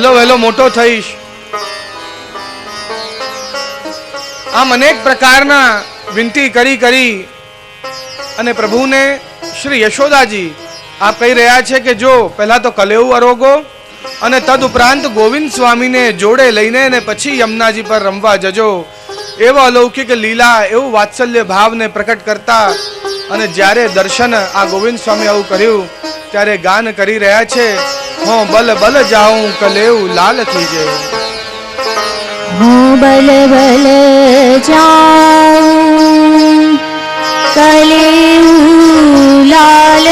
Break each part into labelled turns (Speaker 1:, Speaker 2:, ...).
Speaker 1: વહેલો વહેલો મોટો થઈશ. આમ અનેક પ્રકારના વિનંતી કરી કરી અને પ્રભુને શ્રી યશોદાજી આપ કહી રહ્યા છે કે જો પહેલા તો કલેવ આરોગો અને તદ ઉપરાંત ગોવિંદ સ્વામીને જોડે લઈને અને પછી યમુનાજી પર રમવા જજો. એવો અલૌકિક લીલા, એવું વાત્સલ્ય ભાવને પ્રકટ કરતા અને જ્યારે દર્શન આ ગોવિંદ સ્વામી આવું કર્યું ત્યારે ગાન કરી રહ્યા છે, હું બલ બલ જાઉં કલેવ લાલ થીજે.
Speaker 2: હું બલ બલ જાઉં કલેવ લાલ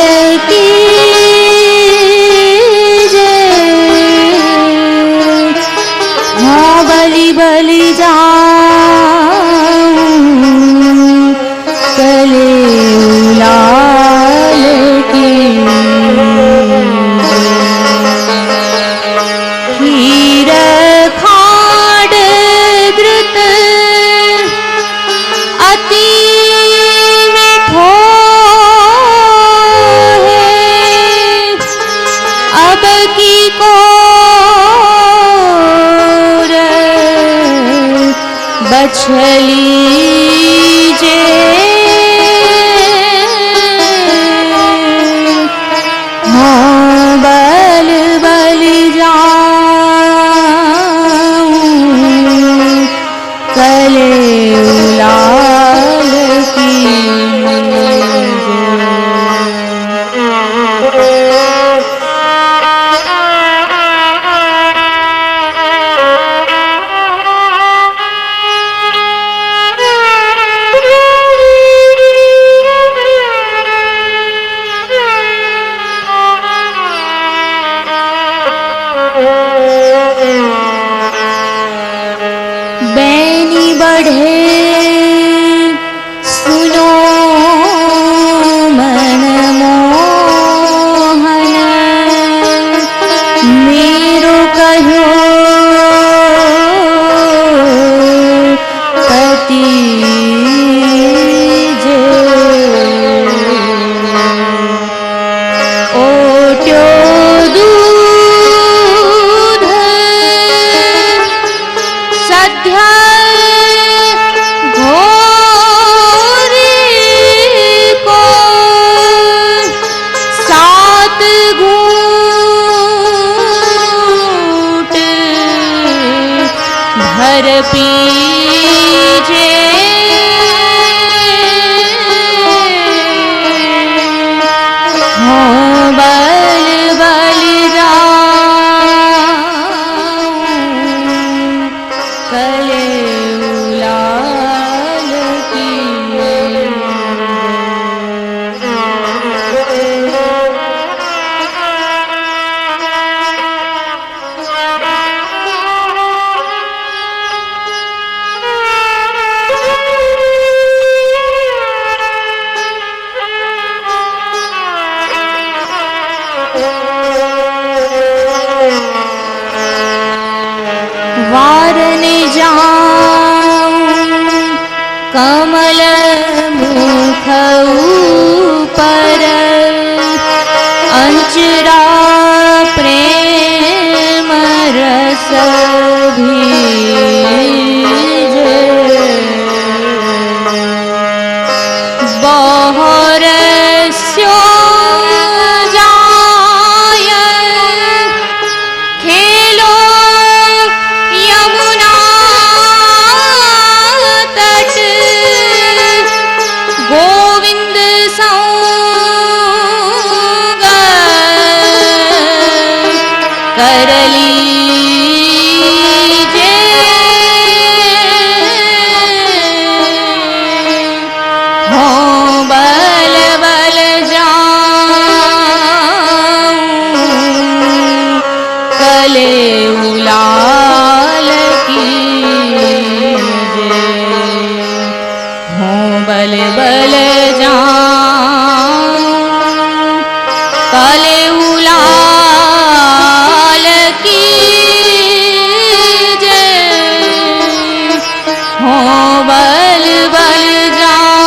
Speaker 2: कीजे. હું બલી બલી જાઉં કલેવ લાલ कीजे. खीर खाड़ द्रुत अति मीठो है, अब की को बछली जे. बल बल जाऊं कलेव लाल कीजे. बैनी बढ़े सुनो मन मोहन, मेरो कहो पति जे. ओट्यो दूध सध्या पीजे. हो बल बल जाऊं कलेव लाल कीजे. वारने जाऊं कमल मुख ऊपर, अंचरा प्रेम रस भीजे. बहरस्यो करली जे. हो बल बल जाऊं कलेव लाल कीजे. हो बल बल जाऊं कलेव लाल कीजे. हो बल बल जाऊं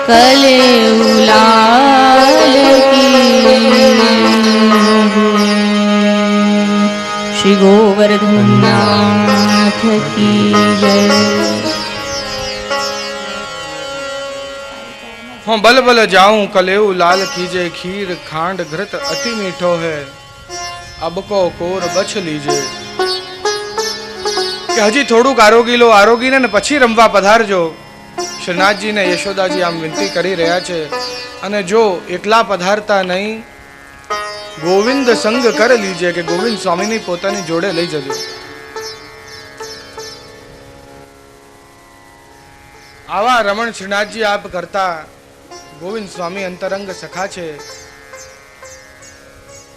Speaker 2: कलेव लाल कीजे. श्री गोवर्धन नाथ की जय।
Speaker 1: हाँ बल बल जाऊं कलेऊ लाल कीजे खीर खांड घृत अति मीठो है अब को कोर बछ लीजे કે હજી થોડુંક આરોગી લો, આરોગીને ને પછી રમવા પધારજો. શ્રીનાથજીને યશોદાજી આમ વિનંતી કરી રહ્યા છે. અને જો એકલા પધારતા નહીં, ગોવિંદ સંગ કરી લીજે, કે ગોવિંદ સ્વામીની પોતાની જોડે લઈ જજો. આવા રમણ શ્રીનાથજી આપ કરતા ગોવિંદ સ્વામી અંતરંગ સખા છે.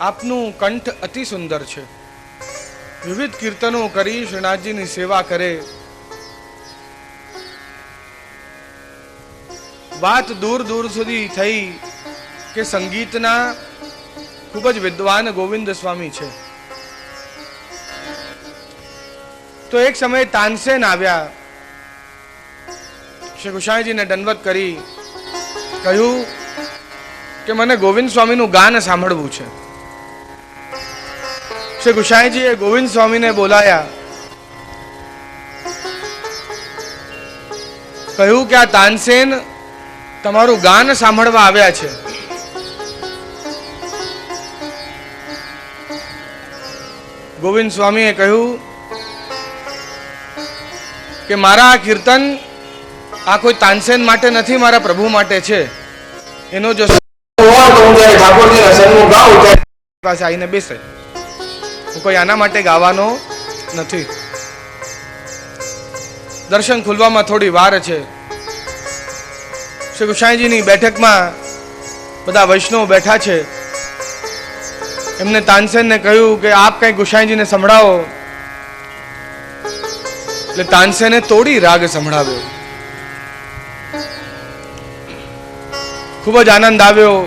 Speaker 1: આપનું કંઠ અતિ સુંદર છે. વિવિધ કીર્તનો કરી શ્રીનાથજીની સેવા કરે. વાત દૂર દૂર સુધી થઈ કે સંગીતના ખૂબ જ વિદ્વાન ગોવિંદ સ્વામી છે. તો એક સમયે તાનસેન આવ્યા. શ્રી ગુસાઈજીને દંડવત કરી કહ્યું કે મને ગોવિંદ સ્વામીનું ગાન સાંભળવું છે. શ્રી ગુસાઈજીએ ગોવિંદ સ્વામીને બોલાયા. કહ્યું કે આ તાનસેન તમારું ગાન સાંભળવા આવ્યા છે. ગોવિંદ સ્વામીએ કહ્યું કે મારા કીર્તન આ કોઈ તાનસેન માટે નથી, મારા પ્રભુ માટે છે. એનો જો પાસે આવીને બેસે, હું કોઈ આના માટે ગાવાનો નથી. દર્શન ખુલવામાં થોડી વાર છે. શ્રી ગુસાઈજીની બેઠકમાં બધા વૈષ્ણવ બેઠા છે. એમને તાનસેનને કહ્યું કે આપ કઈ ગુસાઈજીને સંભળાવો. એટલે તાનસેને તોડી રાગ સંભળાવ્યો. ખૂબ જ આનંદ આવ્યો.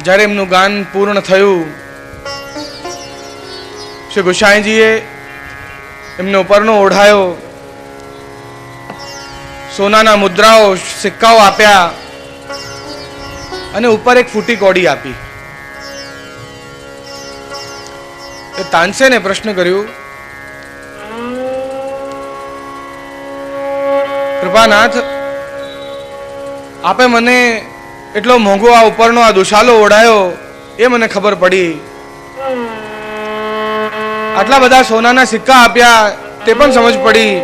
Speaker 1: જ્યારે એમનું ગાન પૂર્ણ થયું, શ્રી ગુસાઈજીએ એમને ઉપરનો ઓઢાયો, સોનાના મુદ્રાઓ સિક્કાઓ આપ્યા અને ઉપર એક ફૂટી કોડી આપી. તાનસેને પ્રશ્ન કર્યો, કૃપાનાથ, આપે મને એટલો મોંઘો આ ઉપરનો આ દુશાલો ઓઢાયો એ મને ખબર પડી. આટલા બધા સોનાના સિક્કા આપ્યા તે પણ સમજ પડી,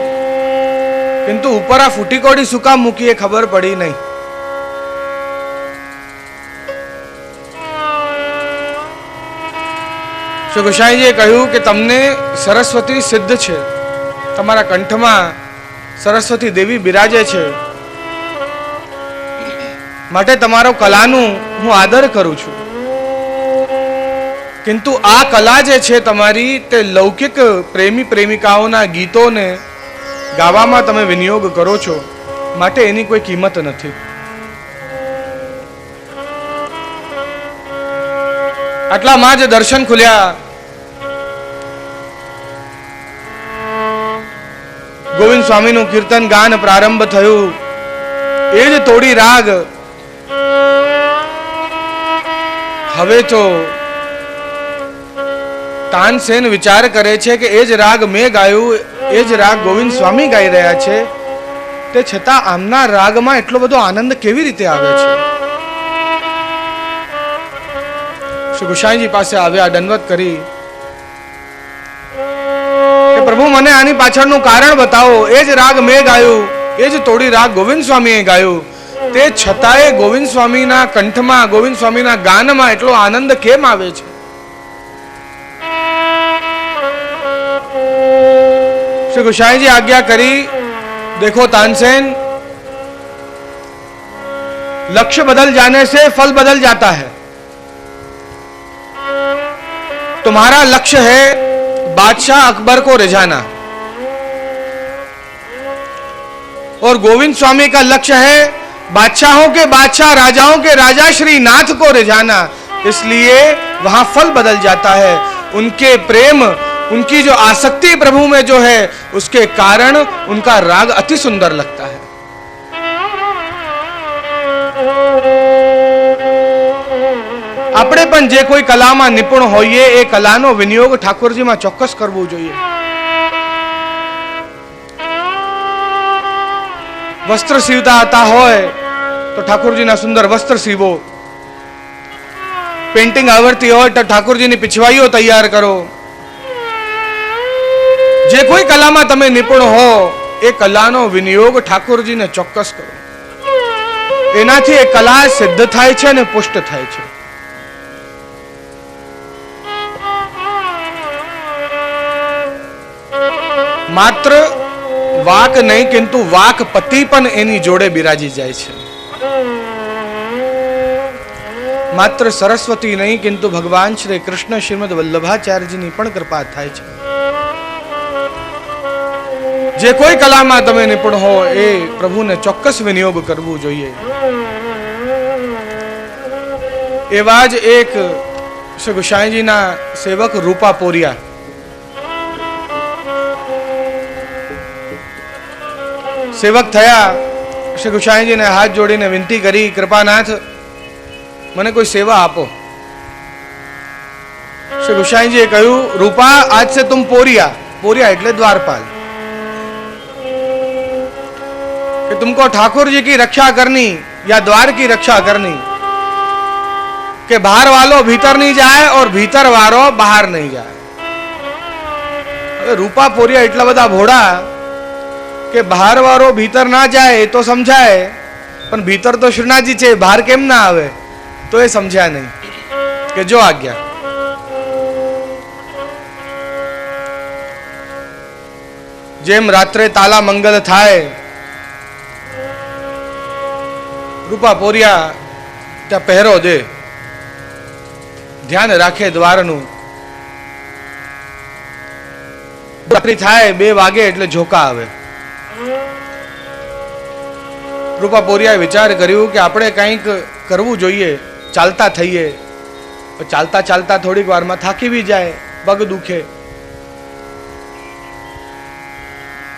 Speaker 1: કિંતુ ઉપર આ ફૂટી કોડી શું કામ મૂકી એ ખબર પડી નહીં. શ્રી ગુસાઈજીએ કહ્યું કે તમને સરસ્વતી સિદ્ધ છે, તમારા કંઠમાં સરસ્વતી દેવી બિરાજે છે, માટે તમારો કલાનું હું આદર કરું છું. કિંતુ આ કલા જે છે તમારી, તે લૌકિક પ્રેમી પ્રેમિકાઓના ગીતોને ગાવામાં તમે વિનિયોગ કરો છો, માટે એની કોઈ કિંમત નથી. આટલામાં જ દર્શન ખુલ્યા. ગોવિંદ સ્વામીનું કીર્તન ગાન પ્રારંભ થયું. એ જ તોડી રાગ હવે તો તાનસેન વિચાર કરે છે કે એ જ રાગ મેં ગાયું, એ જ રાગ ગોવિંદ સ્વામી ગાઈ રહ્યા છે, તે છતાં આમના રાગમાં એટલો બધો આનંદ કેવી રીતે આવે છે. શ્રી ગુસાઈજી પાસે આવ્યા, દંડવત કરી કે પ્રભુ મને આની પાછળનું કારણ બતાવો. એ જ રાગ મેં ગાયું, એ જ તોડી રાગ ગોવિંદ સ્વામીએ ગાયું, તે છતાંય ગોવિંદ સ્વામીના કંઠમાં, ગોવિંદ સ્વામીના ગાનમાં એટલો આનંદ કેમ આવે છે. श्री गुसाई जी आज्ञा करी, देखो तानसेन, लक्ष्य बदल जाने से फल बदल जाता है. तुम्हारा लक्ष्य है बादशाह अकबर को रिझाना और गोविंद स्वामी का लक्ष्य है बादशाहों के बादशाह, राजाओं के राजा श्री नाथ को रिझाना. इसलिए वहां फल बदल जाता है. उनके प्रेम, उनकी जो आसक्ति प्रभु में जो है, उसके कारण उनका राग अति सुंदर लगता है. આ આપણે પણ જે કોઈ કલામાં નિપુણ હોઈએ એ કલાનો વિનિયોગ ઠાકોરજીમાં ચોક્કસ કરવો જોઈએ. વસ્ત્ર સીવતા હતા હોય તો ઠાકોરજીના સુંદર વસ્ત્ર સીવો. પેન્ટિંગ આવડતી હોય તો ઠાકોરજીની પીછવાઈઓ તૈયાર કરો. જે કોઈ કલામાં તમે નિપુણ હો એ કલાનો વિનિયોગ ઠાકોરજીને ચોક્કસ કરો. એનાથી એ કલા સિદ્ધ થાય છે અને પુષ્ટ થાય છે. માત્ર વાક નહીં કિંતુ વાકપતિ પણ એની જોડે બિરાજી જાય છે. માત્ર સરસ્વતી નહીં કિંતુ ભગવાન શ્રી કૃષ્ણ શ્રીમદ વલ્લભાચાર્યજીની પણ કૃપા થાય છે. જે કોઈ કલામાં તમે નિપુણ હો એ પ્રભુને ચોક્કસ વિનિયોગ કરવું જોઈએ. એવા જ એક શ્રી ગુસાઈજીના સેવક રૂપા પોરિયા, સેવક થયા. શ્રી ગુસાઈજીને હાથ જોડીને વિનંતી કરી, કૃપાનાથ મને કોઈ સેવા આપો. શ્રી ગુસાઈજીએ કહ્યું, રૂપા આજ से तुम पोरिया, पोरिया એટલે द्वारपाल, कि तुमको ठाकुर जी की रक्षा करनी या द्वार की रक्षा करनी, कि बाहर वालों भीतर नहीं जाए और भीतर वालों बाहर नहीं जाए. रूपा पोरिया એટલા બધા ભોળા કે બહાર વાળો ભીતર ના જાય એ તો સમજાય, પણ ભીતર તો શ્રીનાથજી છે, બહાર કેમ ના આવે તો એ સમજ્યા નહીં. કે જો આજ્ઞા. જેમ રાત્રે તાલા મંગલ થાય, રૂપા પોરિયા ત્યાં પહેરો દે, ધ્યાન રાખે દ્વારનું. રાત્રિ થાય 2 વાગે એટલે ઝોકા આવે. રૂપા પોરિયાએ વિચાર કર્યું કે આપણે કંઈક કરવું જોઈએ, ચાલતા થઈએ. ચાલતા ચાલતા થોડીક વારમાં થાકી બી જાય, પગ દુખે,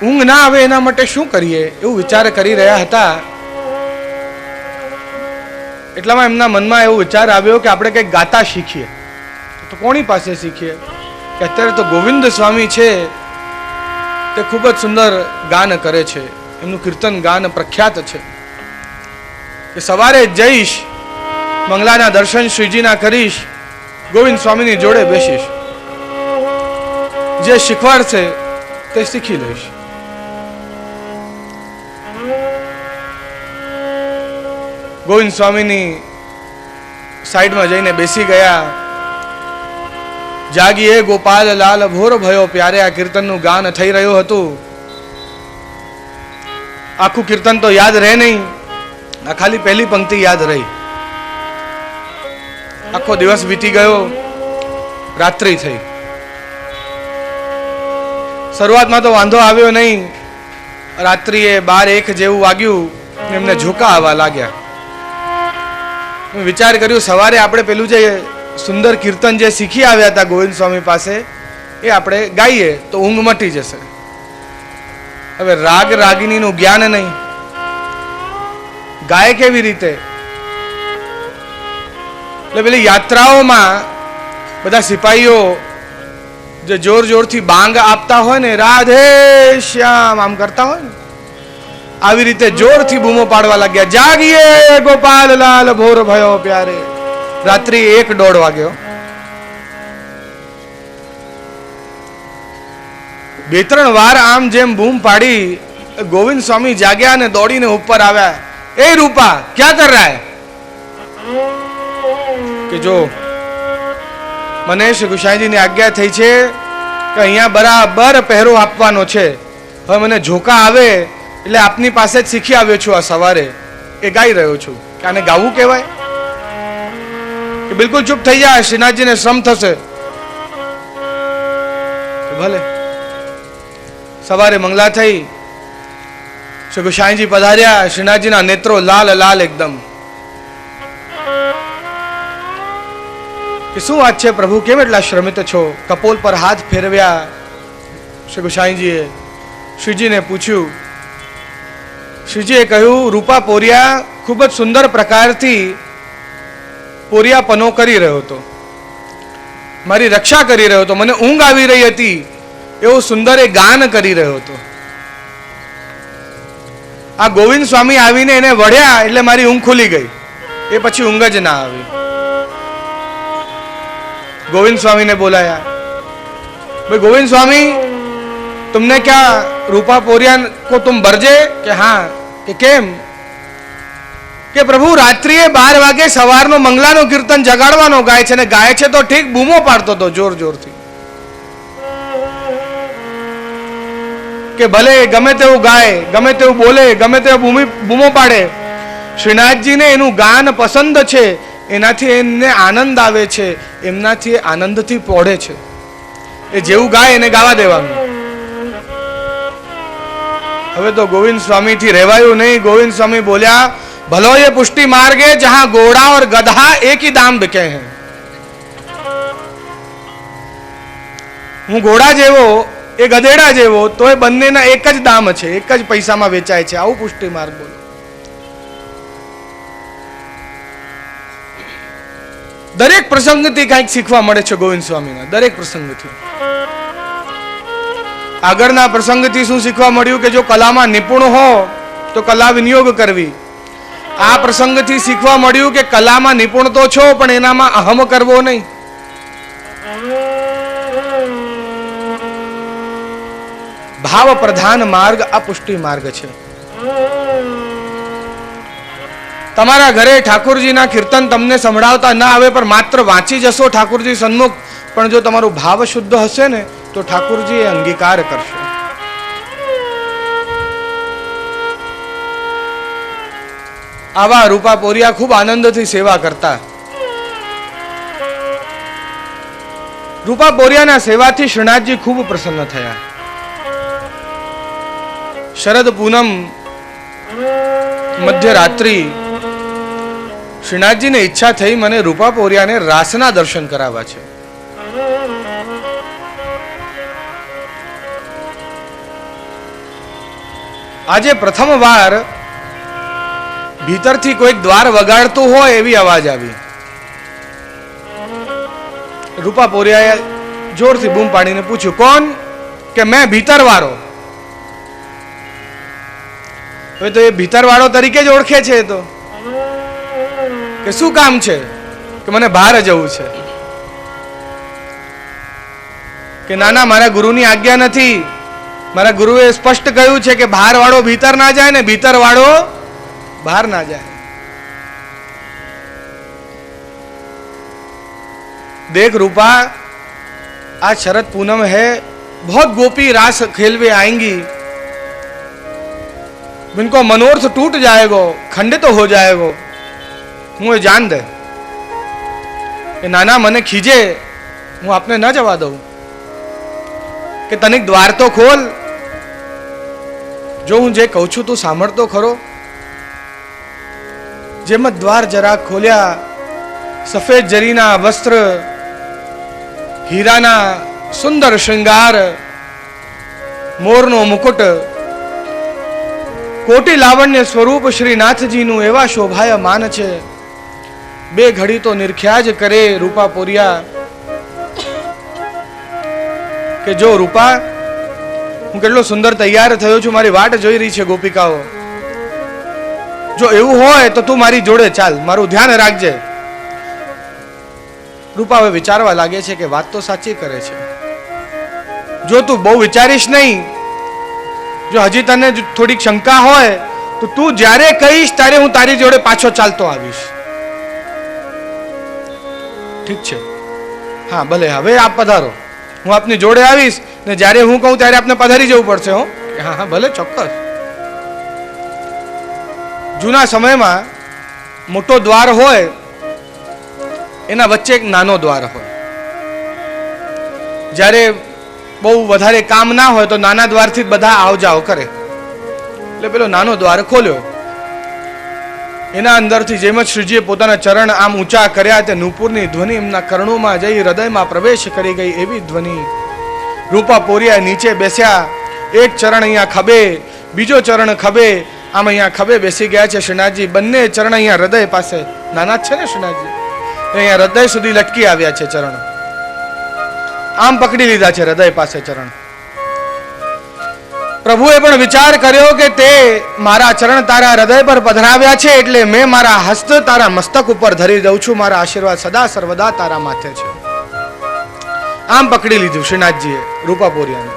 Speaker 1: ઊંઘ ના આવે, એના માટે શું કરીએ એવું વિચાર કરી રહ્યા હતા. એટલામાં એમના મનમાં એવો વિચાર આવ્યો કે આપણે કંઈક ગાતા શીખીએ. તો કોની પાસે શીખીએ? કે અત્યારે તો ગોવિંદ સ્વામી છે, તે ખૂબ જ સુંદર ગાન કરે છે, એમનું કીર્તન ગાન પ્રખ્યાત છે. કે સવારે જઈશ, મંગલાના દર્શન શ્રીજીના કરીશ, ગોવિંદ સ્વામીની જોડે બેસીશ, જે શીખવાડશે તે શીખી લઈશ. ગોવિંદ સ્વામીની સાઈડમાં જઈને બેસી ગયા. જાગીએ ગોપાલ લાલ ભોર ભયો પ્યારે, આ કીર્તનનું ગાન થઈ રહ્યું હતું. આખું કીર્તન તો યાદ રહે નહીં, આ ખાલી પહેલી પંક્તિ યાદ રહી. આખો દિવસ વીતી ગયો, રાત્રિ થઈ. શરૂઆતમાં તો વાંધો આવ્યો નહીં, રાત્રિએ 12-1 જેવું વાગ્યું, એમને ઝોકા આવવા લાગ્યા. વિચાર કર્યું સવારે આપણે પેલું જે સુંદર કીર્તન જે શીખી આવ્યા હતા ગોવિંદ સ્વામી પાસે, એ આપણે ગાઈએ તો ઊંઘ મટી જશે. હવે રાગ રાગિનીનું જ્ઞાન નહીં, ગાય કેવી રીતે? એટલે પેલી યાત્રાઓમાં બધા સિપાહીઓ જે જોર જોરથી બાંગ આપતા હોય ને, રાધે શ્યામ આમ કરતા હોય ને, આવી રીતે જોરથી બૂમો પાડવા લાગ્યા. જાગીએ ગોપાલ લાલ ભોર ભયો પ્યારે. રાત્રિ 1-1:30 વાગ્યો. 2-3 વાર આમ જેમ બૂમ પાડી, ગોવિંદ સ્વામી જાગ્યા અને દોડીને ઉપર આવ્યા. એ રૂપા ક્યાં કર રહા હે? કે જો મને શ્રી ગુસાઈજીની આજ્ઞા થઈ છે કે અહીંયા બરાબર પહેરો આપવાનો છે. હવે મને ઝોકા આવે એટલે આપની પાસે જ શીખી આવ્યો છું. આ સવારે એ ગાઈ રહ્યો છું. કે આને ગાવું કહેવાય? કે બિલકુલ ચૂપ થઈ જાય, શ્રીનાથજીને શ્રમ થશે. ભલે. સવારે મંગલા થઈ, શ્રી ગુસાઈજી પધાર્યા. શ્રીનાથજીના નેત્રો લાલ લાલ એકદમ. કે શું વાત છે પ્રભુ, કેમ એટલા શ્રમિત છો? કપોલ પર હાથ ફેરવ્યા શ્રી ગુસાઈજીએ. શ્રીજીને પૂછ્યું. શ્રીજીએ કહ્યું, રૂપા પોરિયા ખૂબ જ સુંદર પ્રકારથી પોરિયાપનો કરી રહ્યો હતો, મારી રક્ષા કરી રહ્યો હતો, મને ઊંઘ આવી રહી હતી એવું સુંદર એ ગાન કરી રહ્યો હતો. આ ગોવિંદ સ્વામી આવીને એને વળ્યા એટલે મારી ઊંઘ ખુલી ગઈ. એ પછી ઊંઘ જ ના આવી. गोविंद स्वामी ने बोलाया, भाई गोविंद स्वामी तुमने क्या रूपा पोरिया को तुम बरजे? कि हाँ. कि केम? કે પ્રભુ રાત્રિએ 12 વાગે સવારનો મંગલાનો કીર્તન જગાડવાનો ગાય છે, ને ગાય છે તો ઠીક, બૂમો પાડતો હતો જોર જોરથી કે ભલે ગમે તેવું ગાય, ગમે તેવું બોલે, ગમે તેવું બૂમો પાડે, શ્રીનાથજીને એનું ગાન પસંદ છે, એનાથી એને આનંદ આવે છે, એમનાથી આનંદથી પોઢે છે. એ જેવું ગાય એને ગાવા દેવાનું. હવે તો ગોવિંદ સ્વામી થી રહેવાયું નહીં. ગોવિંદ સ્વામી બોલ્યા, भलो ये पुष्टि मार्ग है जहां घोड़ा और गधा एक ही दाम बिके हैं. હું ઘોડા જેવો, એ ગધેડા જેવો, તો એ બંનેના એક જ દામ છે, એક જ પૈસામાં વેચાય છે. આવું પુષ્ટિ માર્ગ બોલો. દરેક પ્રસંગથી કંઈક શીખવા મળે છે ગોવિંદ સ્વામીના, દરેક પ્રસંગથી. આગળના પ્રસંગથી શું શીખવા મળ્યું? કે જો કલામાં નિપુણ હો તો કલા વિનિયોગ કરવી. આ પ્રસંગથી શીખવા મળ્યું કે કલામાં નિપુણ તો છો, પણ એનામાં અહમ કરવો નહીં. ભાવ પ્રધાન માર્ગ આ પુષ્ટિ માર્ગ છે. તમારા ઘરે ઠાકોરજીના કીર્તન તમને સંભળાવતા ના આવે, પણ માત્ર વાંચી જશો ઠાકોરજી સન્મુખ, પણ જો તમારું ભાવ શુદ્ધ હશે ને તો ઠાકોરજી એ અંગીકાર કરશે. આવા રૂપા પોરિયા ખૂબ આનંદથી સેવા કરતા. રૂપા પોરિયાના સેવાથી શ્રીનાથજી ખૂબ પ્રસન્ન થયા. શરદ પૂનમ મધ્યરાત્રિ શ્રીનાથજીને ઈચ્છા થઈ, મને રૂપા પોરિયાને રાસના દર્શન કરાવવા છે. આજે પ્રથમ વાર ભીતરથી કોઈક દ્વાર વગાડતું હોય એવી અવાજ આવી. રૂપા પોરિયાએ જોરથી બૂમ પાડીને પૂછ્યું, કોણ? કે મેં ભીતર વાળો. હવે તો એ ભીતર વાળો તરીકે જ ઓળખે છે. તો કે શું કામ છે? કે મને બહાર જવું છે. કે ના ના, મારા ગુરુની આજ્ઞા નથી. મારા ગુરુએ સ્પષ્ટ કહ્યું છે કે બહાર વાળો ભીતર ના જાય ને ભીતર વાળો बाहर ना जाए. देख रूपा, आज शरद पूनम है, बहुत गोपी रास खेलवे आएंगी, इनको मनोर्थ टूट जाएगा, खंडित तो हो जाएगा. मुझे जान दे कि नाना मने खीजे, हूँ आपने न जवा दू. कि तनिक द्वार तो खोल. जो हूँ जे कहूँ छू तू सांभळ तो खरो. જેમ દ્વાર જરા ખોલ્યા, સફેદ જરીના વસ્ત્ર, હીરાના સુંદર શૃંગાર, મોરનો મુકુટ, કોટી લાવણ્ય સ્વરૂપ શ્રીનાથજીનું એવા શોભાયમાન છે. બે ઘડી તો નિરખ્યા જ કરે રૂપા પોરિયા. કે જો રૂપા, હું કેટલો સુંદર તૈયાર થયો છું, મારી વાટ જોઈ રહી છે ગોપિકાઓ. જો એવું હોય તો તું મારી જોડે ચાલ, મારું ધ્યાન રાખજે. રૂપા હવે વિચારવા લાગે છે કે વાત તો સાચી કરે છે. જો તું બહુ વિચારીશ નહીં, જો હજી તને થોડીક શંકા હોય તો તું જ્યારે કહીશ ત્યારે હું તારી જોડે પાછો ચાલતો આવીશ. ઠીક છે? હા ભલે, હવે આપ પધારો, હું આપની જોડે આવીશ, ને જ્યારે હું કહું ત્યારે આપને પધારી જવું પડશે. હો, હા હા ભલે, ચોક્કસ. જૂના સમયમાં મોટો દ્વાર હોય, એના વચ્ચે એક નાનો દ્વાર હોય. જ્યારે બહુ વધારે કામ ના હોય તો નાના દ્વારથી બધા આવ જાવ કરે. એટલે પેલો નાનો દ્વાર ખોલ્યો. એના અંદરથી જેમ જ શ્રીજીએ પોતાના ચરણ આમ ઊંચા કર્યા, તે નૂપુરની ધ્વનિ એમના કર્ણોમાં જઈ હૃદયમાં પ્રવેશ કરી ગઈ. એવી ધ્વનિ. રૂપા પોરિયા નીચે બેસ્યા. એક ચરણ અહીંયા ખભે, બીજો ચરણ ખભે, આમ અહીંયા ખભે બેસી ગયા છે શ્રીનાથજી. બંને ચરણ અહીંયા હૃદય પાસે. નાના જ છે ને શ્રીનાથજી. અહીંયા હૃદય સુધી લટકી આવ્યા છે ચરણ. આમ પકડી લીધા છે હૃદય પાસે ચરણ. પ્રભુએ પણ વિચાર કર્યો કે તે મારા ચરણ તારા હૃદય પર પધરાવ્યા છે, એટલે મેં મારા હસ્ત તારા મસ્તક ઉપર ધરી દઉં છું. મારા આશીર્વાદ સદા સર્વદા તારા માથે છે. આમ પકડી લીધું શ્રીનાથજીએ રૂપાપોરિયાને.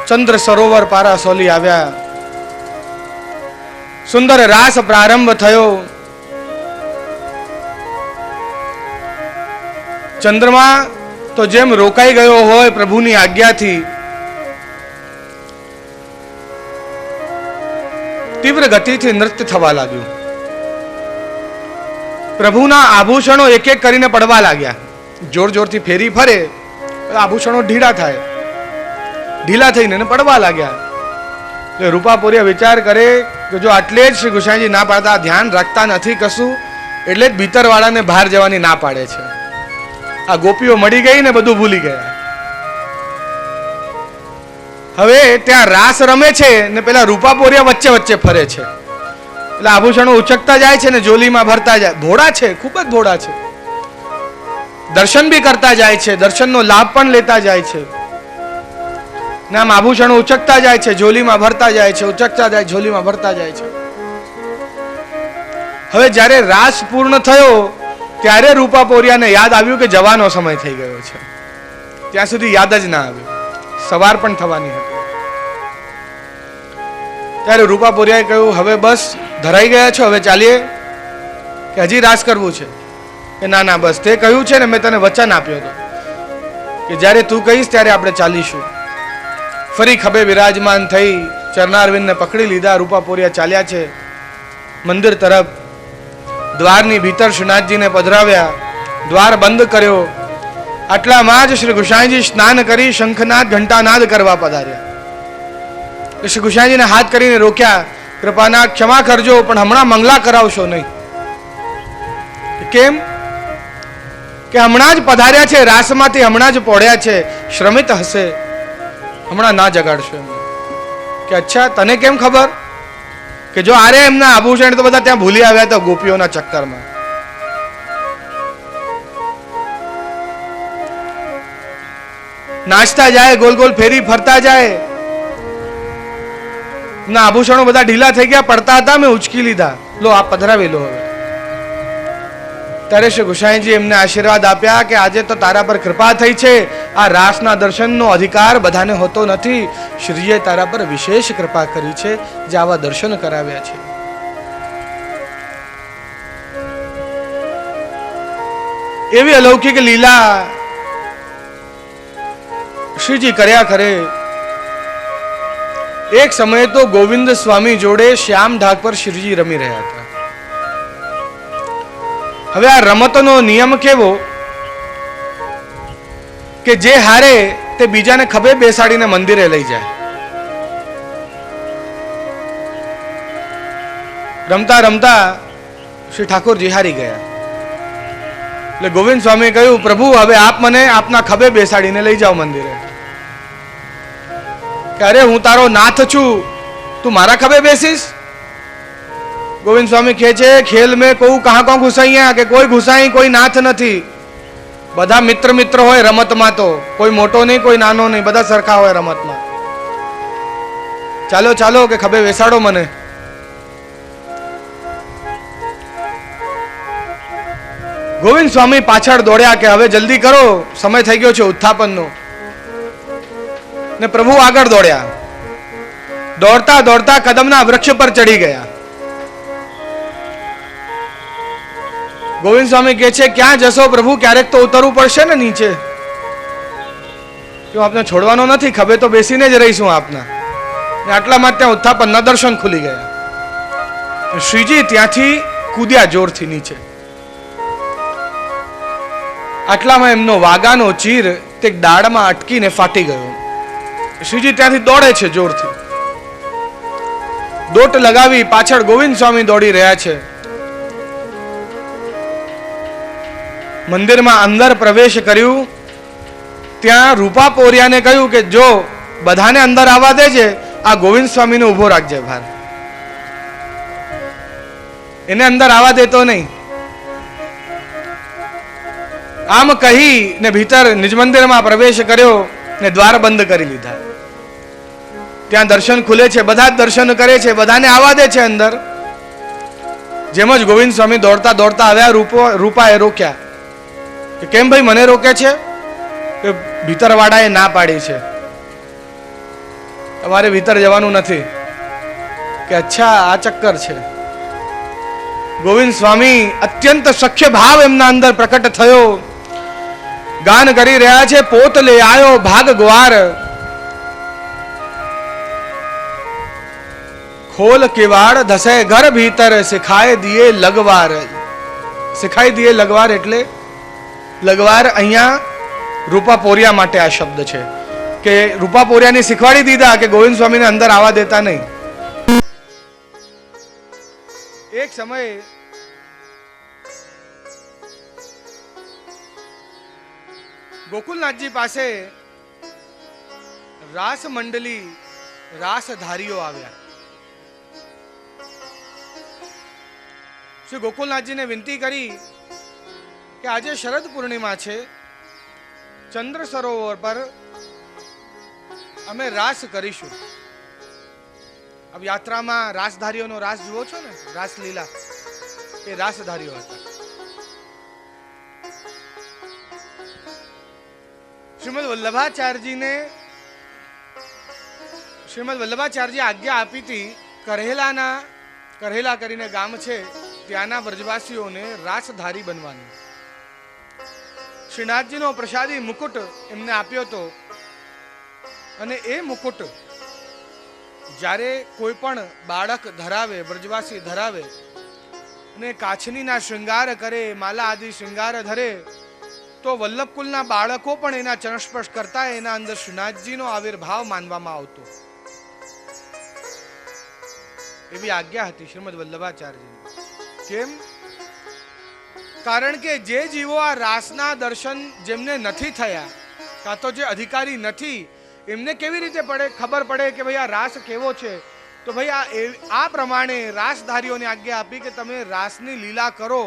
Speaker 1: ચંદ્ર સરોવર પારાસોલી આવ્યા. સુંદર રાસ પ્રારંભ થયો. ચંદ્રમા તો જેમ રોકાઈ ગયો હોય પ્રભુની આજ્ઞાથી, તીવ્ર ગતિથી નૃત્ય થવા લાગ્યું. પ્રભુના આભૂષણો એક એક કરીને પડવા લાગ્યા. જોર જોરથી ફેરી ફરે, આભૂષણો ઢીલા થાય, ઢીલા થઈને પડવા લાગ્યા. એટલે રૂપાપોરિયા વિચાર કરે કે જો આટલે જ શ્રી ગુસાઈજી ના પાડતા, ધ્યાન રાખતા નથી કશું, એટલે જ ભીતરવાળાને બહાર જવાની ના પાડે છે. આ ગોપીઓ મળી ગઈ ને બધું ભૂલી ગયા. હવે ત્યાં રાસ રમે છે ને પેલા રૂપાપોરિયા વચ્ચે વચ્ચે ફરે છે. એટલે આભૂષણો ઉચકતા જાય છે ને જોલીમાં ભરતા જાય. ભોળા છે, ખૂબ જ ભોળા છે. દર્શન બી કરતા જાય છે, દર્શનનો લાભ પણ લેતા જાય છે. આમ આભૂષણો ઉચકતા જાય છે, જોલીમાં ભરતા જાય છે, ઉચકતા જાય, જોલીમાં ભરતા જાય છે. હવે જ્યારે રાસ પૂર્ણ થયો ત્યારે રૂપાપોરિયાને યાદ આવ્યું કે જવાનો સમય થઈ ગયો છે. ત્યાં સુધી યાદ જ ના આવ્યું. સવાર પણ થવાની હતી. ત્યારે રૂપાપોરિયાએ કહ્યું હવે બસ ધરાઈ ગયા છો, હવે ચાલીએ કે હજી રાસ કરવું છે? કે ના ના બસ, તે કહ્યું છે ને, મેં તને વચન આપ્યો હતો કે જ્યારે તું કહીશ ત્યારે આપણે ચાલીશું. ફરી ખભે વિરાજમાન થઈ ચરણારવિંદને પકડી લીધા. રૂપાપોરિયા ચાલ્યા છે મંદિર તરફ. દ્વારની ભીતર શ્રીનાથજીને પધરાવ્યા, દ્વાર બંધ કર્યો. આટલામાં જ શ્રી ગુસાઈજી સ્નાન કરી શંખનાદ ઘંટાનાદ કરવા પધાર્યા. શ્રી ગુસાઈજીને હાથ કરીને રોક્યા, કૃપાનાથ ક્ષમા કરજો, પણ હમણાં મંગલા કરાવશો નહીં. કેમ? કે હમણાં જ પધાર્યા છે, રાસમાંથી હમણાં જ પોડ્યા છે, શ્રમિત હશે, હમણાં ના જગાડશો એમને. કે અચ્છા, તને કેમ ખબર? કે જો આરે એમના આભૂષણ તો બધા ત્યાં ભૂલી આવ્યા હતા ગોપીઓના ચક્કરમાં. નાચતા જાય, ગોલ ગોલ ફેરી ફરતા જાય. ના આભૂષણો બધા ઢીલા થઈ ગયા, પડતા હતા, મેં ઉચકી લીધા. લો આપ પધરાવી લો. હવે ત્યારે શ્રી ગુસાઈજી એમને આશીર્વાદ આપ્યા કે આજે તો તારા પર કૃપા થઈ છે. આ રાસના દર્શનનો અધિકાર બધાને હોતો નથી. શ્રીએ તારા પર વિશેષ કૃપા કરી છે, જે આવા દર્શન કરાવ્યા છે. એવી અલૌકિક લીલા શ્રીજી કર્યા કરે. એક સમયે તો ગોવિંદ સ્વામી જોડે શ્યામ ઢાક પર શ્રીજી રમી રહ્યા હતા. હવે આ રમતનો નિયમ કેવો કે જે હારે તે બીજાને ખભે બેસાડીને મંદિરે લઈ જાય. રમતા રમતા શ્રી ઠાકોરજી હારી ગયા. એટલે ગોવિંદ સ્વામી કહ્યું, પ્રભુ હવે આપ મને આપના ખભે બેસાડીને લઈ જાઓ મંદિરે. કે અરે હું તારો નાથ છું, તું મારા ખભે બેસીશ? ગોવિંદ સ્વામી કહે છે, ખેલ મેં કહું કહા કોણ ઘુસાઈયા, કે કોઈ ઘુસાઈ કોઈ નાથ નથી. બધા મિત્ર મિત્ર હોય રમતમાં, તો કોઈ મોટો નહીં કોઈ નાનો નહીં, બધા સરખા હોય રમતમાં. ચાલો ચાલો કે ખભે બેસાડો મને. ગોવિંદ સ્વામી પાછળ દોડ્યા કે હવે જલ્દી કરો, સમય થઈ ગયો છે ઉત્થાપનનો. ને પ્રભુ આગળ દોડ્યા. દોડતા દોડતા કદમના વૃક્ષ પર ચડી ગયા. ગોવિંદ સ્વામી કહે છે, ક્યાં જશો પ્રભુ? ક્યારેક તો ઉતરવું પડશે ને નીચે. જો આપને છોડવાનો નથી, ખભે તો બેસીને જ રહીશું આપના. આટલામાં ત્યાં ઉત્થાપનના દર્શન ખુલી ગયા. શ્રીજી ત્યાંથી કૂદ્યા જોરથી નીચે. આટલામાં એમનો વાગાનો ચીર તે દાળમાં અટકીને ફાટી ગયો. શ્રીજી ત્યાંથી દોડે છે જોરથી. દોટ લગાવી પાછળ ગોવિંદ સ્વામી દોડી રહ્યા છે. મંદિરમાં અંદર પ્રવેશ કર્યું. ત્યાં રૂપાપોરિયાને કહ્યું કે જો બધાને અંદર આવવા દેજે, આ ગોવિંદ સ્વામીને ઉભો રાખજે બહાર. એને અંદર આવવા દેતો નહીં. આમ કહી ને ભીતર નિજ મંદિરમાં પ્રવેશ કર્યો ને દ્વાર બંધ કરી લીધા. ત્યાં દર્શન ખુલે છે, બધા જ દર્શન કરે છે, બધાને આવવા દે છે અંદર. જેમ જ ગોવિંદ સ્વામી દોડતા દોડતા આવ્યા, રૂપાએ રોક્યા કે કેમ ભાઈ મને રોકે છે? કે ભીતરવાળાએ ના પાડી છે, તમારે ભીતર જવાનું નથી. કે અચ્છા, આ ચક્કર છે. ગોવિંદ સ્વામી અત્યંત સખ્ય ભાવ એમના અંદર પ્રકટ થયો. ગાન કરી રહ્યા છે, પોત લે આયો ભાગ ગ્વાર, ખોલ કેવાડ ધસે ઘર ભીતર, શીખાય દિયે લગવાર. શીખાઈ દિયે લગવાર એટલે લગવાર અહીંયા રૂપાપોરિયા માટે આ શબ્દ છે કે રૂપાપોરિયાને શીખવાડી દીધા કે ગોવિંદ સ્વામીને અંદર આવવા દેતા નહીં. એક સમયે ગોકુલનાથજી પાસે રાસ મંડળી, રાસધારીઓ આવ્યા. શ્રી ગોકુલનાથજીને વિનંતી કરી કે આજે શરદ પૂર્ણિમા છે, ચંદ્ર સરોવર પર અમે રાસ કરીશું. अब યાત્રામાં રાસધારીઓનો રાસ જુઓ છો ને, રાસલીલા, એ રાસધારીઓ હતા. શ્રીમદ વલ્લભાચાર્યજી આજ્ઞા આપી હતી કરેલા કરીને ગામ છે, ત્યાંના વ્રજવાસીઓને રાસધારી બનવાની. શ્રીનાથજીનો પ્રસાદી મુકુટ એમને આપ્યો હતો અને એ મુકુટ જ્યારે કોઈ પણ બાળક ધરાવે, વ્રજવાસી ધરાવે અને કાછનીના શૃંગાર કરે, માલા આદિ શૃંગાર ધરે, તો વલ્લભકુલના બાળકો પણ એના ચરણ સ્પર્શ કરતા એના અંદર શ્રીનાથજીનો આવિર્ભાવ માનવામાં આવતો. એવી આજ્ઞા હતી શ્રીમદ વલ્લભાચાર્યજીની. કેમ? કારણ કે જે જીવો આ રાસના દર્શન જેમને નથી થયા, કાં તો જે અધિકારી નથી, એમને કેવી રીતે ખબર પડે કે ભાઈ આ રાસ કેવો છે? તો ભાઈ આ પ્રમાણે રાસધારીઓને આજ્ઞા આપી કે તમે રાસની લીલા કરો,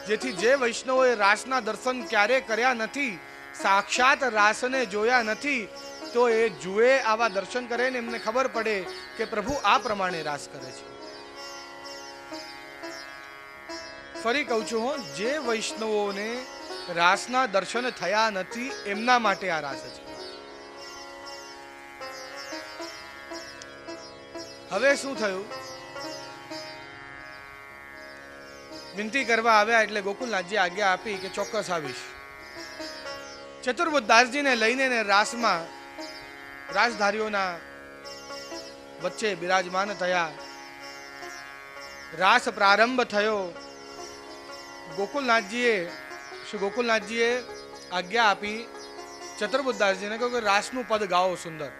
Speaker 1: જેથી જે વૈષ્ણવોએ રાસના દર્શન ક્યારે કર્યા નથી, સાક્ષાત રાસને જોયા નથી, તો એ જુએ, આવા દર્શન કરે ને એમને ખબર પડે કે પ્રભુ આ પ્રમાણે રાસ કરે છે. ફરી કહું છું હું, જે વૈષ્ણવોને રાસના દર્શન થયા નથી એમના માટે આ રાસ છે. હવે શું થયું? વિનંતી કરવા આવ્યા એટલે ગોકુલનાથજી આજ્ઞા આપી કે ચોક્કસ આવીશ. ચતુર્બુદ્ધદાસજીને લઈને રાસમાં રાસધારીઓના વચ્ચે બિરાજમાન થયા. રાસ પ્રારંભ થયો. શ્રી ગોકુલનાથજીએ આજ્ઞા આપી ચતુર્બુદ્ધદાસજીને કહ્યું કે રાસનું પદ ગાઓ સુંદર.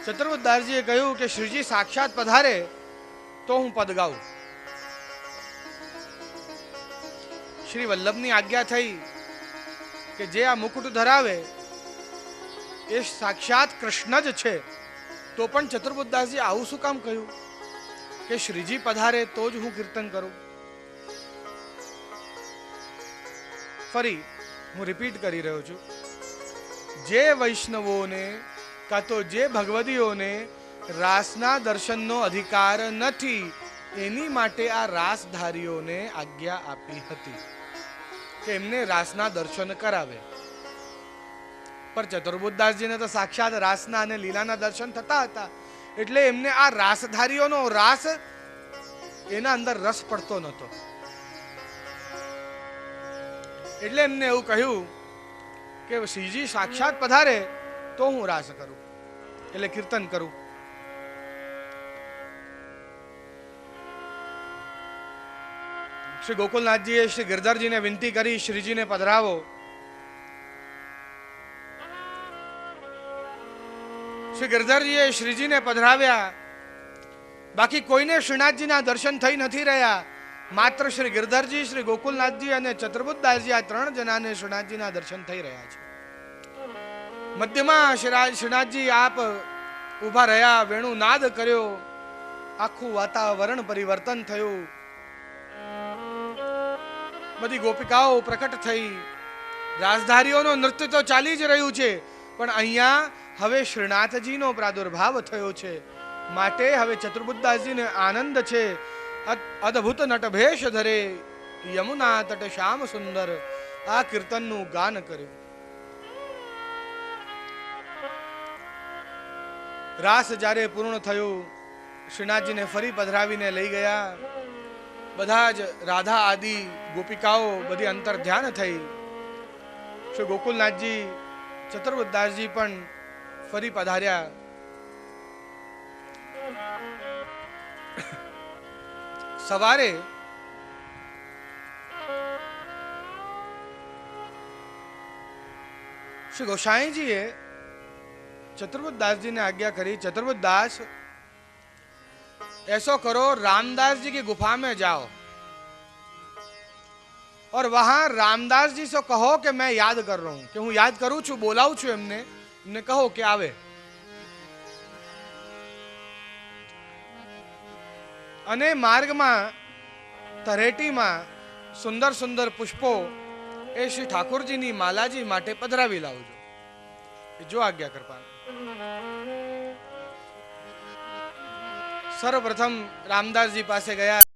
Speaker 1: ચતુર્બુદ્ધદાસજીએ કહ્યું કે શ્રીજી સાક્ષાત પધારે તો હું પદ ગાઉં. શ્રી વલ્લભની આજ્ઞા થઈ કે જે આ મુકુટ ધરાવે એ સાક્ષાત કૃષ્ણ જ છે. તો પણ ચતુર્બુદ્ધદાસજી આવું શું કામ કહ્યું કે શ્રીજી પધારે તો જ હું કીર્તન કરું? ફરી હું રિપીટ કરી રહ્યો છું, જે વૈષ્ણવોને કાં તો જે ભગવદીઓને રાસના દર્શનનો અધિકાર નથી, એની માટે આ રાસધારીઓને આજ્ઞા આપી હતી કે એમને રાસના દર્શન કરાવે. પર ચતુર્બુદ્ધદાસજીને તો સાક્ષાત રાસના અને લીલાના દર્શન થતા હતા, એટલે એમને આ રાસધારીઓનો રાસ એના અંદર રસ પડતો નહોતો. એટલે એમને એવું કહ્યું કે શ્રીજી સાક્ષાત પધારે તો હું રાસ કરું, એટલે કીર્તન કરું. શ્રી ગોકુલનાથજીએ શ્રી ગિરધરજીને વિનંતી કરી, શ્રીજીને પધરાવો. શ્રી ગિરધરજીએ શ્રીજીને પધરાવ્યા. બાકી કોઈને શ્રીનાથજીના દર્શન થઈ નથી રહ્યા. માત્ર શ્રી ગિરધરજી, શ્રી ગોકુલનાથજી અને ચતુર્બુદ્ધદાસજી, આ ત્રણ જણાને શ્રીનાથજીના દર્શન થઈ રહ્યા છે. મધ્યમાં શ્રીનાથજી આપ ઉભા રહ્યા, વેણુ નાદ કર્યો. આખું વાતાવરણ પરિવર્તન થયું. બધી ગોપિકાઓ પ્રકટ થઈ. રાજધારીઓનો નૃત્ય તો ચાલી જ રહ્યું છે, પણ અહીંયા હવે શ્રીનાથજીનો પ્રાદુર્ભાવ થયો છે. માટે હવે ચતુર્બુદ્ધાસજીને આનંદ છે. અદ્ભુત નટભેષ ધરે યમુના તટ શ્યામ સુંદર આ કીર્તનનું ગાન કર્યું. રાસ જ્યારે પૂર્ણ થયું, શ્રીનાથજીને ફરી પધરાવીને લઈ ગયા. બધા જ રાધા આદિ ગોપિકાઓ બધી અંતર ધ્યાન થઈ. શ્રી ગોકુલનાથજી ચતુર્બુદ્ધાસજી પણ ફરી પધાર્યા. સવારે श्री गोसाई जी चतुर्बुद्धास जी ने आज्ञा करी, चतुर्बुद्धास ऐसो करो, रामदास जी की गुफा में जाओ और वहां रामदास जी से कहो कि मैं याद कर रहा हूं, कि हूं याद करूं छू, बोलाऊं छू एमने कहो कि आवे. अने मार्ग में तरेटी में सुंदर सुंदर पुष्पो ए श्री ठाकुर जी नी मालाजी माटे पधरावी लावजो. जो आज्ञा कृपा. सर्वप्रथम रामदास जी पासे गया.